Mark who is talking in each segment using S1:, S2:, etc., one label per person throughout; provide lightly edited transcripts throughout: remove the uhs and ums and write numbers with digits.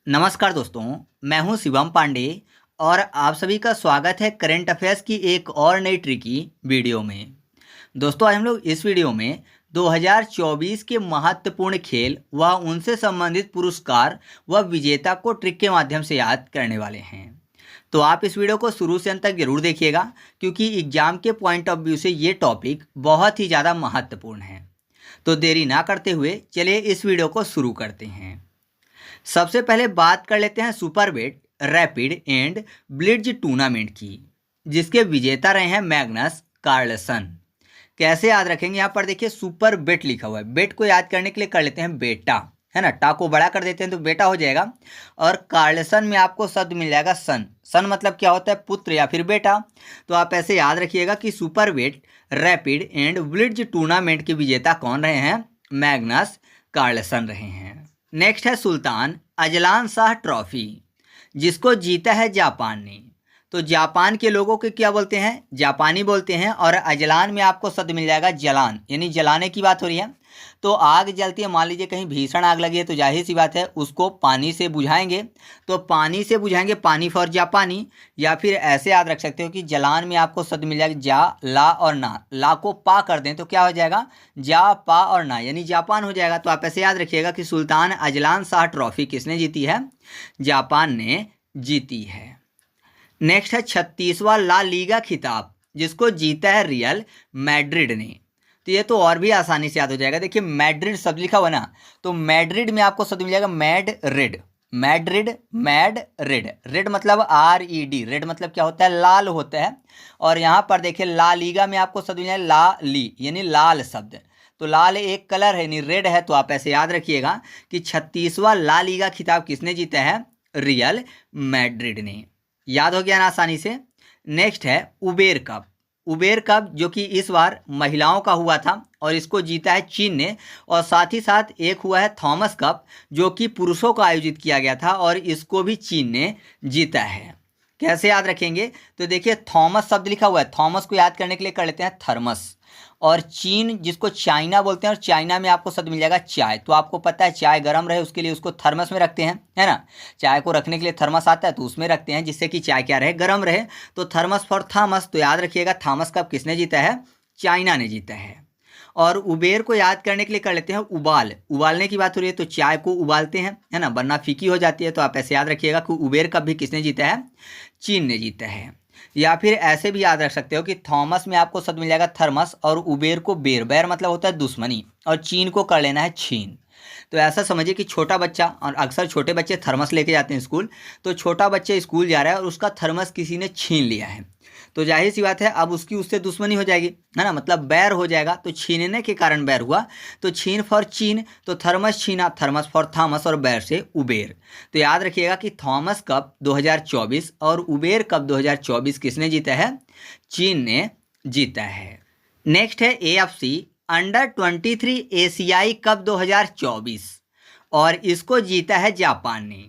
S1: नमस्कार दोस्तों, मैं हूं शिवम पांडे और आप सभी का स्वागत है करंट अफेयर्स की एक और नई ट्रिकी वीडियो में। दोस्तों, आज हम लोग इस वीडियो में 2024 के महत्वपूर्ण खेल व उनसे संबंधित पुरस्कार व विजेता को ट्रिक के माध्यम से याद करने वाले हैं। तो आप इस वीडियो को शुरू से अंत तक जरूर देखिएगा, क्योंकि एग्जाम के पॉइंट ऑफ व्यू से ये टॉपिक बहुत ही ज़्यादा महत्वपूर्ण है। तो देरी ना करते हुए चलिए इस वीडियो को शुरू करते हैं। सबसे पहले बात कर लेते हैं Superbet rapid and blitz tournament की, जिसके विजेता रहे हैं मैग्नस कार्लसन। कैसे याद रखेंगे? यहाँ पर देखिए सुपर बेट लिखा हुआ है। बेट को याद करने के लिए कर लेते हैं बेटा, है ना। टा को बड़ा कर देते हैं तो बेटा हो जाएगा। और कार्लसन में आपको शब्द मिल जाएगा सन। सन मतलब क्या होता है? पुत्र या फिर बेटा। तो आप ऐसे याद रखिएगा कि Superbet rapid and blitz tournament के विजेता कौन रहे हैं? मैग्नस कार्लसन रहे हैं। नेक्स्ट है सुल्तान अजलान शाह ट्रॉफी, जिसको जीता है जापान ने। तो जापान के लोगों के क्या बोलते हैं? जापानी बोलते हैं। और अजलान में आपको शब्द मिल जाएगा जलान, यानी जलाने की बात हो रही है। तो आग जलती है, मान लीजिए कहीं भीषण आग लगी है, तो जाहिर सी बात है उसको पानी से बुझाएंगे। तो पानी से बुझाएंगे, पानी फॉर जापानी। या फिर ऐसे याद रख सकते हो कि जलान में आपको शब्द मिल जाएगा जा, ला और ना। ला को पा कर दें तो क्या हो जाएगा? जा, पा और ना, यानी जापान हो जाएगा। तो आप ऐसे याद रखिएगा कि सुल्तान अजलान शाह ट्रॉफी किसने जीती है? जापान ने जीती है। नेक्स्ट है 36वां ला लीगा खिताब, जिसको जीता है रियल मैड्रिड ने। तो ये तो और भी आसानी से याद हो जाएगा। देखिए मैड्रिड शब्द लिखा हुआ ना, तो मैड्रिड में आपको शब्द मिल जाएगा mad red. Madrid, mad red. Red मतलब RED। रेड मतलब क्या होता है? लाल होता है। और यहाँ पर देखिए ला लीगा में आपको शब्द मिल जाएगा ला ली, यानी लाल शब्द। तो लाल एक कलर है, यानी रेड है। तो आप ऐसे याद रखिएगा कि 36वां ला लीगा खिताब किसने जीता है? रियल मैड्रिड ने। याद हो गया ना आसानी से। नेक्स्ट है उबेर कप। उबेर कप जो कि इस बार महिलाओं का हुआ था और इसको जीता है चीन ने। और साथ ही साथ एक हुआ है थॉमस कप, जो कि पुरुषों का आयोजित किया गया था और इसको भी चीन ने जीता है। कैसे याद रखेंगे? तो देखिए थॉमस शब्द लिखा हुआ है, थॉमस को याद करने के लिए कर लेते हैं थर्मस। और चीन जिसको चाइना बोलते हैं, और चाइना में आपको शब्द मिल जाएगा चाय। तो आपको पता है चाय गर्म रहे उसके लिए उसको थर्मस में रखते हैं, है ना। चाय को रखने के लिए थर्मस आता है तो उसमें रखते हैं, जिससे कि चाय क्या रहे? गर्म रहे। तो थर्मस फॉर थॉमस। तो याद रखिएगा थॉमस कप किसने जीता है? चाइना ने जीता है। और उबेर को याद करने के लिए कर लेते हैं उबाल। उबालने की बात हो रही है तो चाय को उबालते हैं, है ना, वरना फीकी हो जाती है। तो आप ऐसे याद रखिएगा कि उबेर कप भी किसने जीता है? चीन ने जीता है। या फिर ऐसे भी याद रख सकते हो कि थॉमस में आपको शब्द मिल जाएगा थर्मस, और उबेर को बेर। बेर मतलब होता है दुश्मनी, और चीन को कर लेना है छीन। तो ऐसा समझिए कि छोटा बच्चा, और अक्सर छोटे बच्चे थर्मस लेके जाते हैं स्कूल, तो छोटा बच्चा स्कूल जा रहा है और उसका थर्मस किसी ने छीन लिया है। तो जाहिर सी बात है अब उसकी उससे दुश्मनी हो जाएगी, है ना, मतलब बैर हो जाएगा। तो छीनने के कारण बैर हुआ। तो छीन फॉर चीन, तो थर्मस छीना, थर्मस फॉर थॉमस, और बैर से उबेर। तो याद रखिएगा कि थॉमस कप 2024 और उबेर कप 2024 किसने जीता है? चीन ने जीता है। नेक्स्ट है AFC अंडर 23 एशियाई कप 2024, और इसको जीता है जापान ने।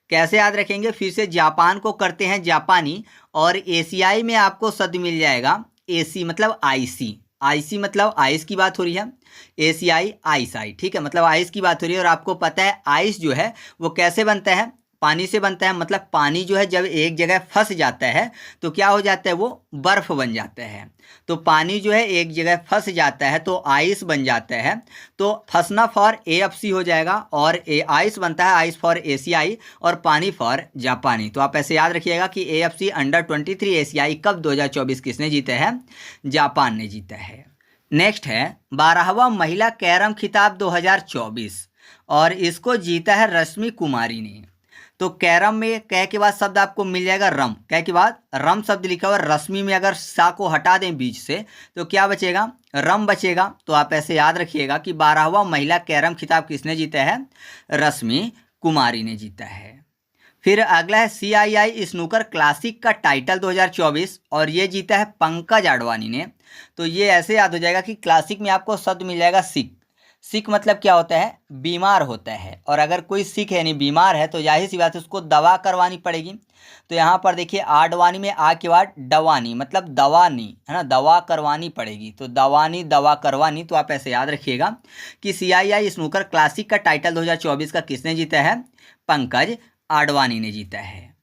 S1: कैसे याद रखेंगे? फिर से जापान को करते हैं जापानी, और एशियाई में आपको शब्द मिल जाएगा AC मतलब IC। IC मतलब आइस की बात हो रही है। एशियाई आइस आई, ठीक है, मतलब आइस की बात हो रही है। और आपको पता है आइस जो है वो कैसे बनता है? पानी से बनता है। मतलब पानी जो है जब एक जगह फंस जाता है तो क्या हो जाता है? वो बर्फ बन जाता है। तो पानी जो है एक जगह फंस जाता है तो आइस बन जाता है। तो फंसना फॉर AFC हो जाएगा, और आइस बनता है आइस फॉर एशियाई, और पानी फॉर जापानी। तो आप ऐसे याद रखिएगा कि AFC अंडर 23 एशियाई कप 2024 किसने जीता है? जापान ने जीता है। नेक्स्ट है 12वां महिला कैरम खिताब 2024, और इसको जीता है रश्मि कुमारी ने। तो कैरम में कै के बाद शब्द आपको मिल जाएगा रम। कै के बाद रम शब्द लिखा हुआ है। रश्मि में अगर सा को हटा दें बीच से तो क्या बचेगा? रम बचेगा। तो आप ऐसे याद रखिएगा कि 12वां महिला कैरम खिताब किसने जीता है? रश्मि कुमारी ने जीता है। फिर अगला है CII स्नूकर क्लासिक का टाइटल 2024, और ये जीता है पंकज आडवाणी ने। तो ये ऐसे याद हो जाएगा कि क्लासिक में आपको शब्द मिल जाएगा सिक। सिक मतलब क्या होता है? बीमार होता है। और अगर कोई सिक है, यानी बीमार है, तो जाहिर सी बात है उसको दवा करवानी पड़ेगी। तो यहाँ पर देखिए आडवाणी में आ के बाद डवानी मतलब दवानी, है ना, दवा करवानी पड़ेगी। तो दवानी, दवा करवानी। तो आप ऐसे याद रखिएगा कि CII स्नूकर क्लासिक का टाइटल 2024 का किसने जीता है? पंकज आडवाणी ने जीता है।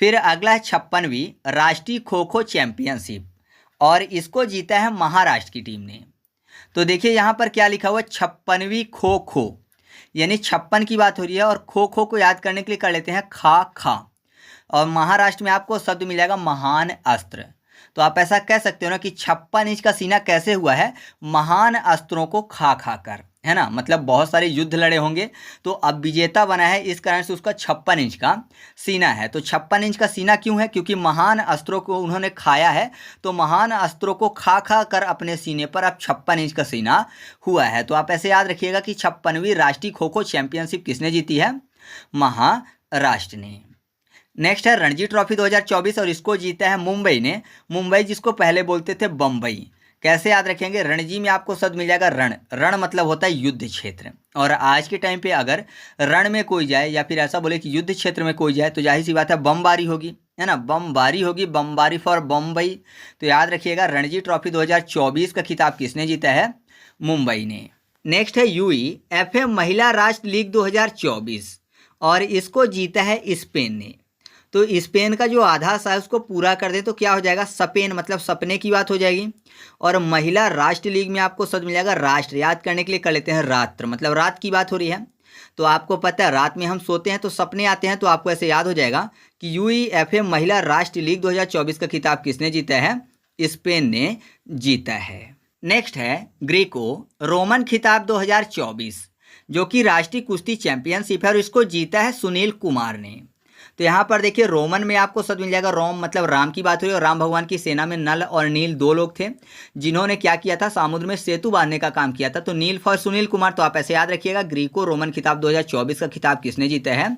S1: फिर अगला है 56वीं राष्ट्रीय खो खो चैंपियनशिप और इसको जीता है महाराष्ट्र की टीम ने। तो देखिए यहाँ पर क्या लिखा हुआ है, 56वीं खो खो, यानी 56 की बात हो रही है और खो खो को याद करने के लिए कर लेते हैं खा खा, और महाराष्ट्र में आपको शब्द मिलेगा महान अस्त्र। तो आप ऐसा कह सकते हो ना कि 56 इंच का सीना कैसे हुआ है, महान अस्त्रों को खा खा कर, है ना, मतलब बहुत सारे युद्ध लड़े होंगे तो अब विजेता बना है, इस कारण से उसका 56 इंच का सीना है। तो 56 इंच का सीना क्यों है, क्योंकि महान अस्त्रों को उन्होंने खाया है, तो महान अस्त्रों को खा खा कर अपने सीने पर अब 56 इंच का सीना हुआ है। तो आप ऐसे याद रखिएगा कि 56वीं राष्ट्रीय खो खो चैंपियनशिप किसने जीती है, महाराष्ट्र ने। नेक्स्ट है रणजी ट्रॉफी 2024 और इसको जीता है मुंबई ने। मुंबई जिसको पहले बोलते थे बम्बई। कैसे याद रखेंगे, रणजी में आपको शब्द मिल जाएगा रण, रण मतलब होता है युद्ध क्षेत्र, और आज के टाइम पे अगर रण में कोई जाए या फिर ऐसा बोले कि युद्ध क्षेत्र में कोई जाए तो जाहिर सी बात है बमबारी होगी, है ना, बमबारी होगी, बमबारी फॉर बम्बई। तो याद रखिएगा रणजी ट्रॉफी 2024 का खिताब किसने जीता है, मुंबई ने। नेक्स्ट है यूईएफए महिला राष्ट्र लीग 2024 और इसको जीता है स्पेन ने। तो स्पेन का जो आधा सा है उसको पूरा कर दे तो क्या हो जाएगा, सपेन मतलब सपने की बात हो जाएगी। और महिला राष्ट्र लीग में आपको शब्द मिल जाएगा राष्ट्र, याद करने के लिए कर लेते हैं रात्र, मतलब रात की बात हो रही है। तो आपको पता है रात में हम सोते हैं तो सपने आते हैं, तो आपको ऐसे याद हो जाएगा कि यूईएफए महिला राष्ट्र लीग 2024 का खिताब किसने जीता है, स्पेन ने जीता है। नेक्स्ट है ग्रीको रोमन खिताब 2024 जो कि राष्ट्रीय कुश्ती चैंपियनशिप है और इसको जीता है सुनील कुमार ने। तो यहाँ पर देखिए रोमन में आपको शब्द मिल जाएगा रोम मतलब राम की बात हो रही है, और राम भगवान की सेना में नल और नील दो लोग थे जिन्होंने क्या किया था, समुद्र में सेतु बांधने का काम किया था। तो नील फॉर सुनील कुमार। तो आप ऐसे याद रखिएगा ग्रीको रोमन खिताब 2024 का खिताब किसने जीता है,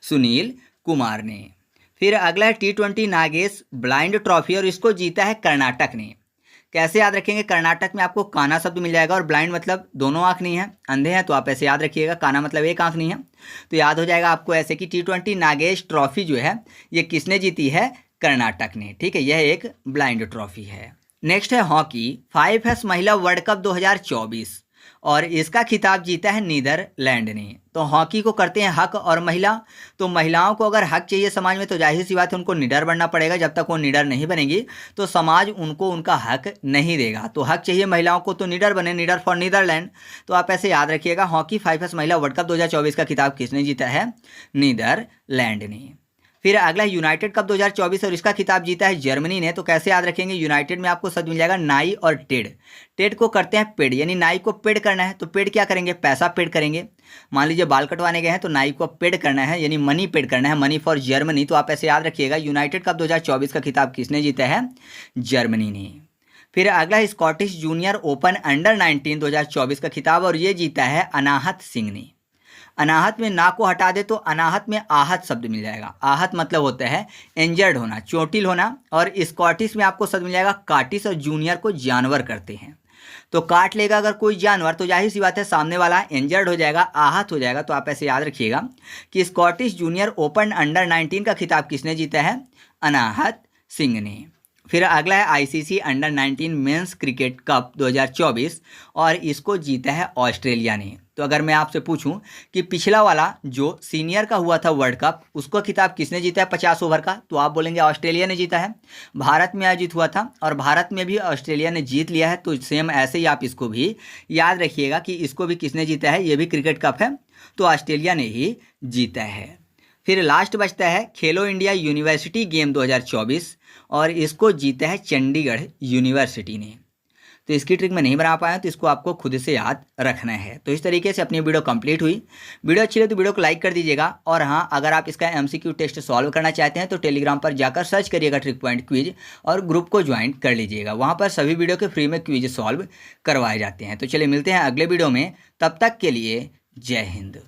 S1: सुनील कुमार ने। फिर अगला है T20 नागेश ब्लाइंड ट्रॉफी और इसको जीता है कर्नाटक ने। कैसे याद रखेंगे, कर्नाटक में आपको काना शब्द मिल जाएगा और ब्लाइंड मतलब दोनों आंख नहीं है, अंधे हैं, तो आप ऐसे याद रखिएगा, काना मतलब एक आंख नहीं है। तो याद हो जाएगा आपको ऐसे कि T20 नागेश ट्रॉफी जो है ये किसने जीती है, कर्नाटक ने, ठीक है, यह एक ब्लाइंड ट्रॉफी है। नेक्स्ट है हॉकी 5S महिला वर्ल्ड कप 2024 और इसका खिताब जीता है नीदरलैंड ने। तो हॉकी को करते हैं हक और महिला, तो महिलाओं को अगर हक चाहिए समाज में तो जाहिर सी बात है उनको निडर बनना पड़ेगा। जब तक वो निडर नहीं बनेगी तो समाज उनको उनका हक नहीं देगा। तो हक चाहिए महिलाओं को तो निडर बने, निडर फॉर नीदरलैंड। तो आप ऐसे याद रखिएगा हॉकी 5S महिला वर्ल्ड कप 2024 का खिताब किसने जीता है, नीदरलैंड ने। फिर अगला यूनाइटेड कप 2024 और इसका खिताब जीता है जर्मनी ने। तो कैसे याद रखेंगे, यूनाइटेड में आपको शब्द मिल जाएगा नाई और टेड। टेड को करते हैं पेड, यानी नाई को पेड करना है तो पेड क्या करेंगे, पैसा पेड करेंगे। मान लीजिए बाल कटवाने गए हैं तो नाई को पेड करना है, यानी मनी पेड करना है, मनी फॉर जर्मनी। तो आप ऐसे याद रखिएगा यूनाइटेड कप 2024 का खिताब किसने जीता है, जर्मनी ने। फिर अगला स्कॉटिश जूनियर ओपन अंडर 19 2024 का खिताब और ये जीता है अनाहत सिंह ने। अनाहत में ना को हटा दे तो अनाहत में आहत शब्द मिल जाएगा। आहत मतलब होता है इंजर्ड होना, चोटिल होना, और स्कॉटिश में आपको शब्द मिल जाएगा काटिस, और जूनियर को जानवर करते हैं। तो काट लेगा अगर कोई जानवर तो जाहिर सी बात है सामने वाला इंजर्ड हो जाएगा, आहत हो जाएगा। तो आप ऐसे याद रखिएगा कि स्कॉटिश जूनियर ओपन अंडर 19 का खिताब किसने जीता है, अनाहत सिंह ने। फिर अगला है ICC under 19 men's cricket cup 2024 और इसको जीता है ऑस्ट्रेलिया ने। तो अगर मैं आपसे पूछूं कि पिछला वाला जो सीनियर का हुआ था वर्ल्ड कप उसको खिताब किसने जीता है 50 ओवर का, तो आप बोलेंगे ऑस्ट्रेलिया ने जीता है। भारत में आयोजित हुआ था और भारत में भी ऑस्ट्रेलिया ने जीत लिया है। तो सेम ऐसे ही आप इसको भी याद रखिएगा कि इसको भी किसने जीता है, ये भी क्रिकेट कप है तो ऑस्ट्रेलिया ने ही जीता है। फिर लास्ट बचता है खेलो इंडिया यूनिवर्सिटी गेम 2024 और इसको जीता है चंडीगढ़ यूनिवर्सिटी ने। तो इसकी ट्रिक मैं नहीं बना पाया तो इसको आपको खुद से याद रखना है। तो इस तरीके से अपनी वीडियो कंप्लीट हुई। वीडियो अच्छी लगी तो वीडियो को लाइक कर दीजिएगा, और हाँ अगर आप इसका एमसीक्यू टेस्ट सॉल्व करना चाहते हैं तो टेलीग्राम पर जाकर सर्च करिएगा ट्रिक पॉइंट क्विज और ग्रुप को ज्वाइन कर लीजिएगा। वहाँ पर सभी वीडियो के फ्री में क्विज सॉल्व करवाए जाते हैं। तो चलिए मिलते हैं अगले वीडियो में, तब तक के लिए जय हिंद।